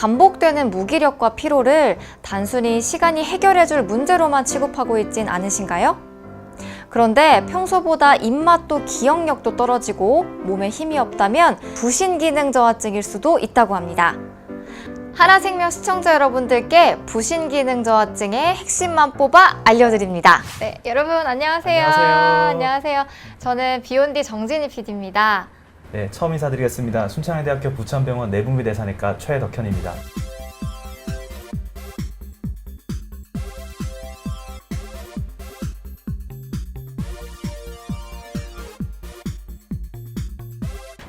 반복되는 무기력과 피로를 단순히 시간이 해결해줄 문제로만 취급하고 있진 않으신가요? 그런데 평소보다 입맛도 기억력도 떨어지고 몸에 힘이 없다면 부신기능저하증일 수도 있다고 합니다. 하나생명 시청자 여러분들께 부신기능저하증의 핵심만 뽑아 알려드립니다. 네, 여러분 안녕하세요. 안녕하세요. 저는 비욘디 정진희 PD입니다. 네, 처음 인사드리겠습니다. 순천향대학교 부천병원 내분비대사내과 최덕현입니다.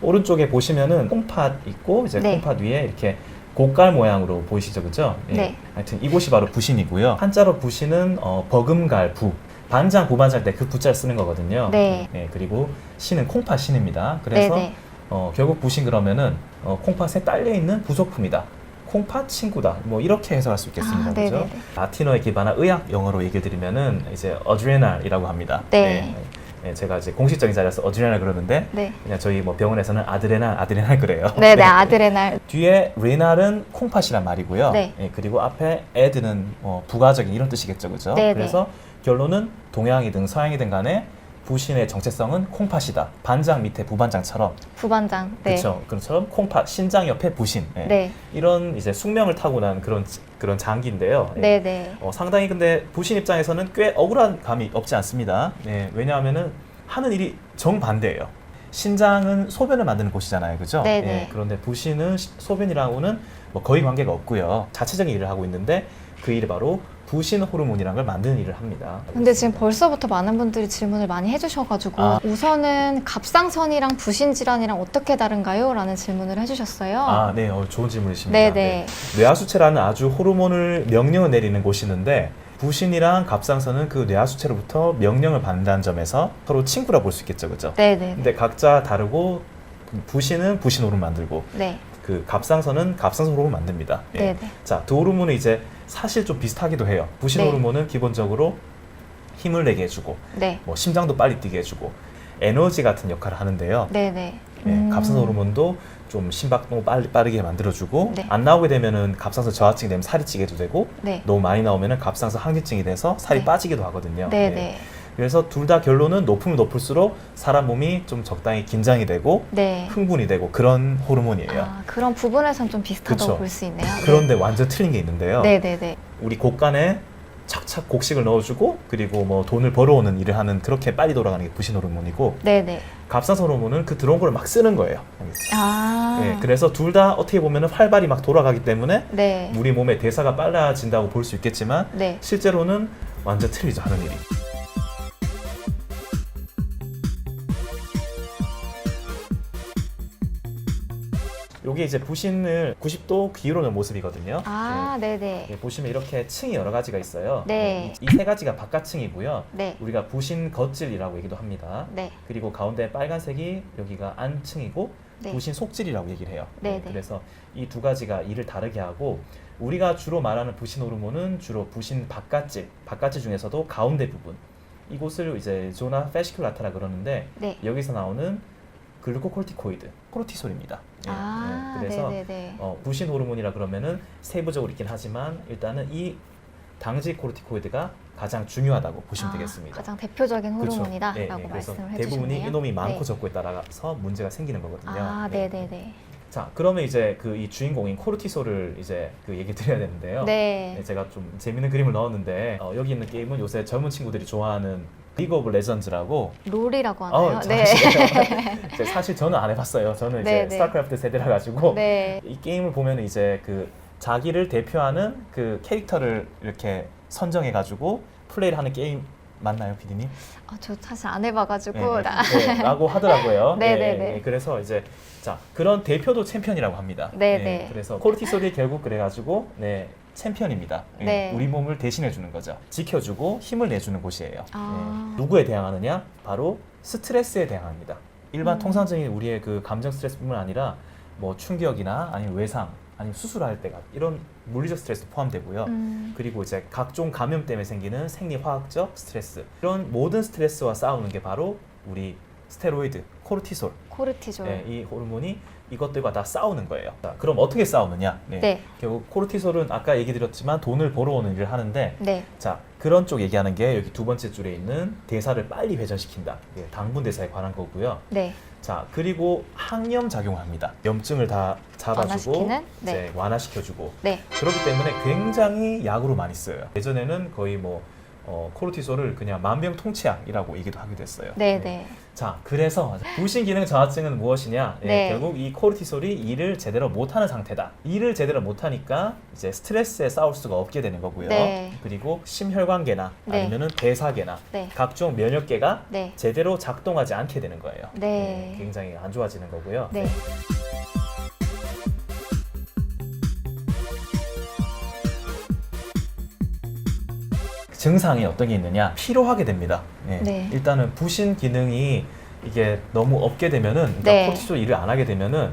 오른쪽에 보시면은 콩팥 있고 이제 네. 콩팥 위에 이렇게 고깔 모양으로 보이시죠, 그죠? 네. 하여튼 이곳이 바로 부신이고요. 한자로 부신은 버금갈 부. 반장, 부반장 때 그 부자를 쓰는 거거든요. 네. 그리고 신은 콩팥 신입니다. 그래서 네네. 결국 부신 그러면은 콩팥에 딸려 있는 부속품이다. 콩팥 친구다. 뭐 이렇게 해석할 수 있겠습니다. 그죠? 네네네. 라틴어에 기반한 의학 영어로 얘기해 드리면은 이제 어드레날이라고 합니다. 네. 네, 제가 이제 공식적인 자리에서 어드레날 그러는데 네. 그냥 저희 뭐 병원에서는 아드레날 그래요. 네네, 아드레날. 뒤에 레날은 콩팥이란 말이고요. 네. 그리고 앞에 에드는 부가적인 이런 뜻이겠죠, 그죠? 네네. 그래서 결론은 동양이든 서양이든 간에 부신의 정체성은 콩팥이다. 반장 밑에 부반장처럼. 부반장. 네. 그렇죠. 그처럼 콩팥, 신장 옆에 부신. 네. 이런 이제 숙명을 타고난 그런 장기인데요. 네네. 상당히 근데 부신 입장에서는 꽤 억울한 감이 없지 않습니다. 왜냐하면은 하는 일이 정반대예요. 신장은 소변을 만드는 곳이잖아요, 그죠? 네네. 그런데 부신은 소변이랑은 뭐 거의 관계가 없고요. 자체적인 일을 하고 있는데 그 일이 바로 부신 호르몬이라는 걸 만드는 일을 합니다. 근데 지금 벌써부터 많은 분들이 질문을 많이 해주셔가지고 우선은 갑상선이랑 부신질환이랑 어떻게 다른가요? 라는 질문을 해주셨어요. 네, 좋은 질문이십니다. 네네. 뇌하수체라는 아주 호르몬을 명령을 내리는 곳이 있는데 부신이랑 갑상선은 그 뇌하수체로부터 명령을 받는다는 점에서 서로 친구라 볼 수 있겠죠, 그죠? 네네. 근데 각자 다르고 부신은 부신 호르몬 만들고 네. 그 갑상선은 갑상선 호르몬 만듭니다. 네네. 자, 두 호르몬은 이제 사실 좀 비슷하기도 해요. 부신 네. 호르몬은 기본적으로 힘을 내게 해주고 네. 뭐 심장도 빨리 뛰게 해주고 에너지 같은 역할을 하는데요. 네네. 갑상선 호르몬도 좀 심박도 빠르게 만들어주고 네. 안 나오게 되면은 갑상선 저하증이 되면 살이 찌게도 되고 네. 너무 많이 나오면은 갑상선 항진증이 돼서 살이 네. 빠지기도 하거든요. 네네. 그래서 둘 다 결론은 높으면 높을수록 사람 몸이 좀 적당히 긴장이 되고 네. 흥분이 되고 그런 호르몬이에요. 그런 부분에선 좀 비슷하다고 그쵸. 볼 수 있네요. 그런데 완전 틀린 게 있는데요. 네네네. 우리 곳간에 착착 곡식을 넣어주고 그리고 뭐 돈을 벌어오는 일을 하는 그렇게 빨리 돌아가는 게 부신 호르몬이고 네네. 갑상선 호르몬은 그 들어온 걸 막 쓰는 거예요. 그래서 둘 다 어떻게 보면 활발히 막 돌아가기 때문에 네. 우리 몸의 대사가 빨라진다고 볼 수 있겠지만 네. 실제로는 완전 틀리죠, 하는 일이. 요게 이제 부신을 90도 기울여놓은 모습이거든요. 네네. 보시면 이렇게 층이 여러 가지가 있어요. 네. 이 세 가지가 바깥층이고요. 네. 우리가 부신 겉질이라고 얘기도 합니다. 네. 그리고 가운데 빨간색이 여기가 안층이고 네. 부신 속질이라고 얘기를 해요. 네네. 그래서 이 두 가지가 일을 다르게 하고 우리가 주로 말하는 부신 호르몬은 주로 부신 바깥질 중에서도 가운데 부분 이곳을 이제 조나 페시큘라타라 그러는데 네. 여기서 나오는 글루코콜티코이드, 코르티솔입니다. 그래서 네네네. 부신 호르몬이라 그러면은 세부적으로 있긴 하지만 일단은 이 당직 코르티코이드가 가장 중요하다고 보시면 되겠습니다. 가장 대표적인 그렇죠. 호르몬이다라고 그래서 말씀을 대부분이 해주셨네요. 이놈이 많고 네. 적고에 따라서 문제가 생기는 거거든요. 네네네. 자, 그러면 이제 이 주인공인 코르티솔을 이제 얘기 드려야 되는데요. 네. 제가 좀 재밌는 그림을 넣었는데 여기 있는 게임은 요새 젊은 친구들이 좋아하는 리그 오브 레전드라고. 롤이라고 하나요? 네. 사실 저는 안 해봤어요. 저는 이제 스타크래프트 세대라 가지고 네. 이 게임을 보면 이제 자기를 대표하는 그 캐릭터를 이렇게 선정해 가지고 플레이를 하는 게임 맞나요, PD님? 저 사실 안 해봐가지고. 라고 하더라고요. 네네네. 그래서 이제 그런 대표도 챔피언이라고 합니다. 네네. 그래서 코르티솔이 결국 그래가지고 챔피언입니다. 네. 우리 몸을 대신해 주는 거죠. 지켜주고 힘을 내주는 곳이에요. 아. 누구에 대항하느냐? 바로 스트레스에 대항합니다. 일반 통상적인 우리의 그 감정 스트레스뿐만 아니라 뭐 충격이나 아니면 외상, 아니면 수술할 때가 이런 물리적 스트레스도 포함되고요. 그리고 이제 각종 감염 때문에 생기는 생리화학적 스트레스, 이런 모든 스트레스와 싸우는 게 바로 우리 스테로이드, 코르티솔. 코르티졸. 네, 이 호르몬이 이것들과 다 싸우는 거예요. 자, 그럼 어떻게 싸우느냐? 네. 네. 결국 코르티솔은 아까 얘기 드렸지만 돈을 벌어오는 일을 하는데, 네. 자, 그런 쪽 얘기하는 게 여기 두 번째 줄에 있는 대사를 빨리 회전시킨다. 예, 당분 대사에 관한 거고요. 네. 자, 그리고 항염 작용합니다. 염증을 다 잡아주고 완화시키는? 네. 이제 완화시켜주고. 네. 그렇기 때문에 굉장히 약으로 많이 써요. 예전에는 거의 뭐 코르티솔을 그냥 만병통치약이라고 얘기도 하기도 했어요. 네. 네. 자, 그래서 부신 기능 저하증은 무엇이냐? 예, 네. 결국 이 코르티솔이 일을 제대로 못하는 상태다. 일을 제대로 못하니까 이제 스트레스에 싸울 수가 없게 되는 거고요. 네. 그리고 심혈관계나 네. 아니면은 대사계나 네. 각종 면역계가 네. 제대로 작동하지 않게 되는 거예요. 네. 예, 굉장히 안 좋아지는 거고요. 네. 증상이 어떤 게 있느냐? 피로하게 됩니다. 예. 네. 일단은 부신 기능이 이게 너무 없게 되면은, 그러니까 네. 코르티솔 일을 안 하게 되면은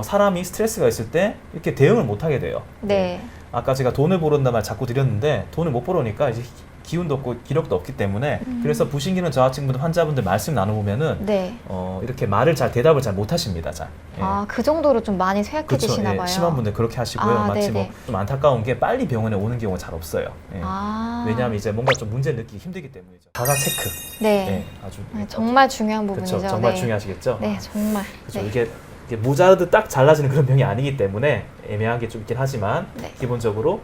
사람이 스트레스가 있을 때 이렇게 대응을 못 하게 돼요. 네. 아까 제가 돈을 벌었단 말 자꾸 드렸는데 돈을 못 벌으니까 이제 기운도 없고 기력도 없기 때문에 그래서 부신 기능 저하증분들 환자분들 말씀 나눠보면은 네. 이렇게 말을 대답을 잘 못 하십니다. 잘. 예. 아, 그 정도로 좀 많이 그쵸, 쇠약해지시나 예, 봐요. 심한 분들 그렇게 하시고요. 아, 마치 네네. 뭐 좀 안타까운 게 빨리 병원에 오는 경우가 잘 없어요. 예. 아. 왜냐하면 이제 뭔가 좀 문제 느끼기 힘들기 때문이죠. 자가 체크. 네. 예, 아주 네, 정말 중요한 부분이죠. 그렇죠. 정말 네. 중요하시겠죠. 네, 정말. 그렇죠. 네. 이게 모자라도 딱 잘라지는 그런 병이 아니기 때문에 애매한 게 좀 있긴 하지만 네. 기본적으로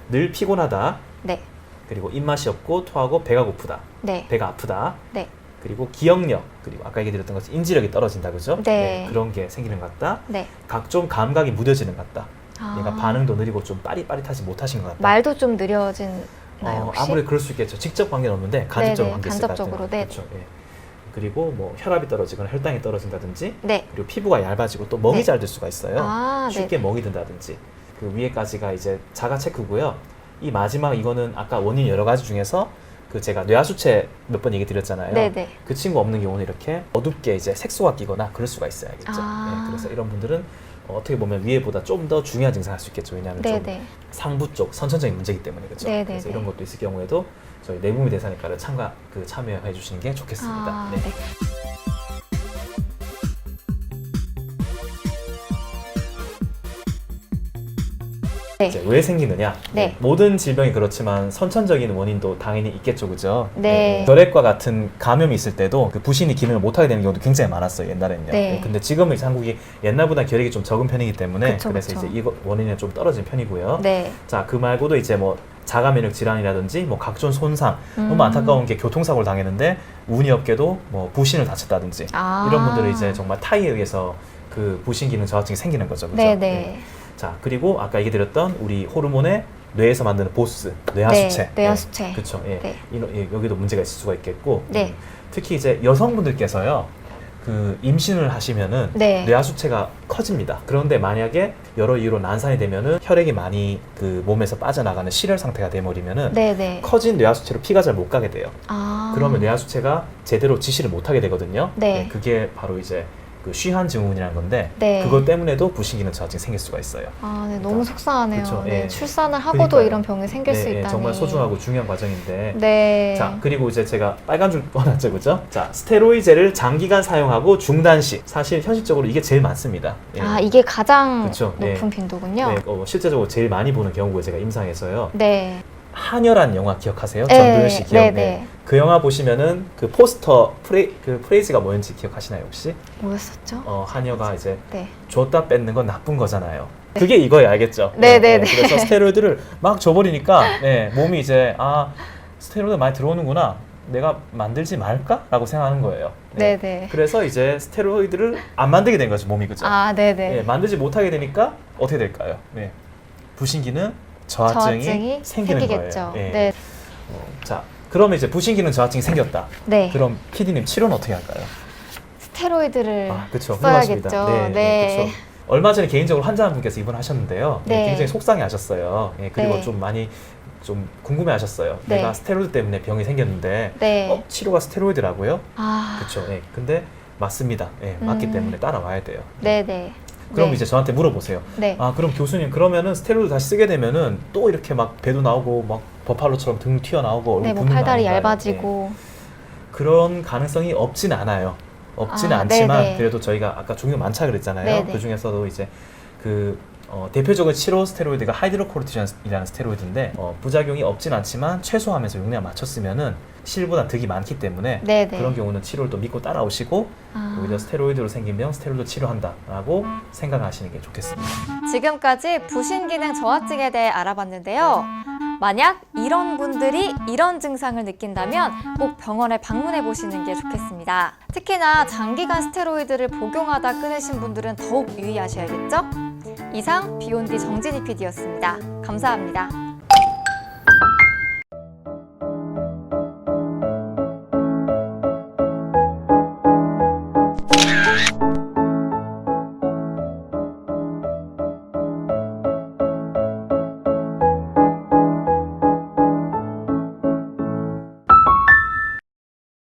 늘 피곤하다. 네. 그리고 입맛이 없고 토하고 배가 고프다. 네. 배가 아프다. 네. 그리고 기억력, 그리고 아까 얘기 드렸던 것처럼 인지력이 떨어진다. 그죠? 네. 그런 게 생기는 것 같다. 네. 각종 감각이 무뎌지는 것 같다. 아. 얘가 반응도 느리고 좀 빠릿빠릿하지 못하신 것 같다. 말도 좀 느려지나요, 혹시? 아무래도 그럴 수 있겠죠. 직접 관계는 없는데 간접적으로 네네, 관계 있을 것 간접적으로, 같아요. 네. 그렇죠. 예. 그리고 뭐 혈압이 떨어지거나 혈당이 떨어진다든지, 네. 그리고 피부가 얇아지고 또 멍이 네. 잘 들 수가 있어요. 아, 쉽게 네. 멍이 든다든지. 그 위에까지가 이제 자가 체크고요. 이 마지막 이거는 아까 원인 여러 가지 중에서 그 제가 뇌하수체 몇 번 얘기 드렸잖아요. 네네. 그 친구 없는 경우는 이렇게 어둡게 이제 색소가 끼거나 그럴 수가 있어요. 알겠죠? 아. 네, 그래서 이런 분들은 어떻게 보면 위에보다 좀 더 중요한 증상을 할 수 있겠죠. 왜냐하면 좀 네네. 상부 쪽 선천적인 문제이기 때문에 그렇죠. 네네네. 그래서 이런 것도 있을 경우에도 저희 내부미 대사니까를 참여해 주시는 게 좋겠습니다. 아, 네. 네. 네. 이제 왜 생기느냐? 네. 모든 질병이 그렇지만 선천적인 원인도 당연히 있겠죠, 그죠? 네. 결핵과 같은 감염이 있을 때도 그 부신이 기능을 못하게 되는 경우도 굉장히 많았어요, 옛날에는요. 네. 근데 지금은 이제 한국이 옛날보다 결핵이 좀 적은 편이기 때문에 그쵸, 그래서 그쵸. 이제 이거 원인은 좀 떨어진 편이고요. 네. 자, 그 말고도 이제 뭐 자가 면역 질환이라든지 뭐 각종 손상, 너무 안타까운 게 교통사고를 당했는데 운이 없게도 뭐 부신을 다쳤다든지 아. 이런 분들은 이제 정말 타이에 의해서 그 부신 기능 저하증이 생기는 거죠, 그죠? 네네. 자, 그리고 아까 얘기 드렸던 우리 호르몬의 뇌에서 만드는 보스, 뇌하수체. 네, 뇌하수체. 그렇죠. 예. 네. 여기도 문제가 있을 수가 있겠고. 네. 특히 이제 여성분들께서요. 그 임신을 하시면은 네. 뇌하수체가 커집니다. 그런데 만약에 여러 이유로 난산이 되면은 혈액이 많이 그 몸에서 빠져나가는 실혈 상태가 돼버리면은 네네. 커진 뇌하수체로 피가 잘 못 가게 돼요. 아. 그러면 뇌하수체가 제대로 지시를 못 하게 되거든요. 네. 그게 바로 이제 그 쉬한 증후군이라는 건데 네. 그것 때문에도 부신기능 저하증이 생길 수가 있어요. 아, 네, 너무 속상하네요. 그쵸, 네, 예. 출산을 하고도 그러니까요. 이런 병이 생길 수 있다니. 정말 소중하고 중요한 과정인데. 네. 자, 그리고 이제 제가 빨간 줄 꺼놨죠, 그죠? 자, 스테로이드를 장기간 사용하고 중단 시. 사실 현실적으로 이게 제일 많습니다. 예. 아, 이게 가장 그쵸, 높은 예. 빈도군요. 네, 실제적으로 제일 많이 보는 경우고요, 제가 임상에서요. 네. 한여란 영화 기억하세요? 네, 전도연 씨 기억. 네, 네. 그 영화 보시면은 그 포스터 그 프레이즈가 뭐였는지 기억하시나요, 혹시? 뭐였었죠? 한여가 이제 네. 줬다 뺏는 건 나쁜 거잖아요. 그게 이거예요, 알겠죠? 네, 네, 네. 그래서 스테로이드를 막 줘버리니까 몸이 이제 스테로이드 많이 들어오는구나. 내가 만들지 말까라고 생각하는 거예요. 네, 네. 그래서 이제 스테로이드를 안 만들게 된 거죠, 몸이 그죠? 아, 네, 네. 만들지 못하게 되니까 어떻게 될까요? 부신기능 저하증이 생기는 생기겠죠. 거예요. 예. 네. 자, 그러면 이제 부신기능 저하증이 생겼다. 네. 그럼 PD님 치료는 어떻게 할까요? 스테로이드를 그쵸. 써야겠죠. 훌륭하십니다. 네. 그쵸. 얼마 전에 개인적으로 환자분께서 입원하셨는데요. 네. 굉장히 속상해하셨어요. 그리고 네. 좀 많이 좀 궁금해하셨어요. 네. 내가 스테로이드 때문에 병이 생겼는데 네. 치료가 스테로이드라고요? 아. 그렇죠. 근데 맞습니다. 맞기 때문에 따라와야 돼요. 네, 네. 그럼 네. 이제 저한테 물어보세요. 네. 그럼 교수님 그러면은 스테로이드 다시 쓰게 되면은 또 이렇게 막 배도 나오고 막 버팔로처럼 등 튀어나오고 네, 얼굴 뭐 붓는 거 팔다리 아닌가요? 얇아지고. 그런 가능성이 없진 않아요. 없지는 않지만 네네. 그래도 저희가 아까 종류가 많다 그랬잖아요. 네네. 그 중에서도 이제 그 대표적인 치료 스테로이드가 하이드로코르티존이라는 스테로이드인데 부작용이 없진 않지만 최소화하면서 용량 맞췄으면은 실보다 득이 많기 때문에 네네. 그런 경우는 치료를 또 믿고 따라오시고 오히려 스테로이드로 생긴 병 스테로이드 치료한다라고 생각하시는 게 좋겠습니다. 지금까지 부신 기능 저하증에 대해 알아봤는데요. 만약 이런 분들이 이런 증상을 느낀다면 꼭 병원에 방문해 보시는 게 좋겠습니다. 특히나 장기간 스테로이드를 복용하다 끊으신 분들은 더욱 유의하셔야겠죠? 이상 비욘디 정진희 PD였습니다. 감사합니다.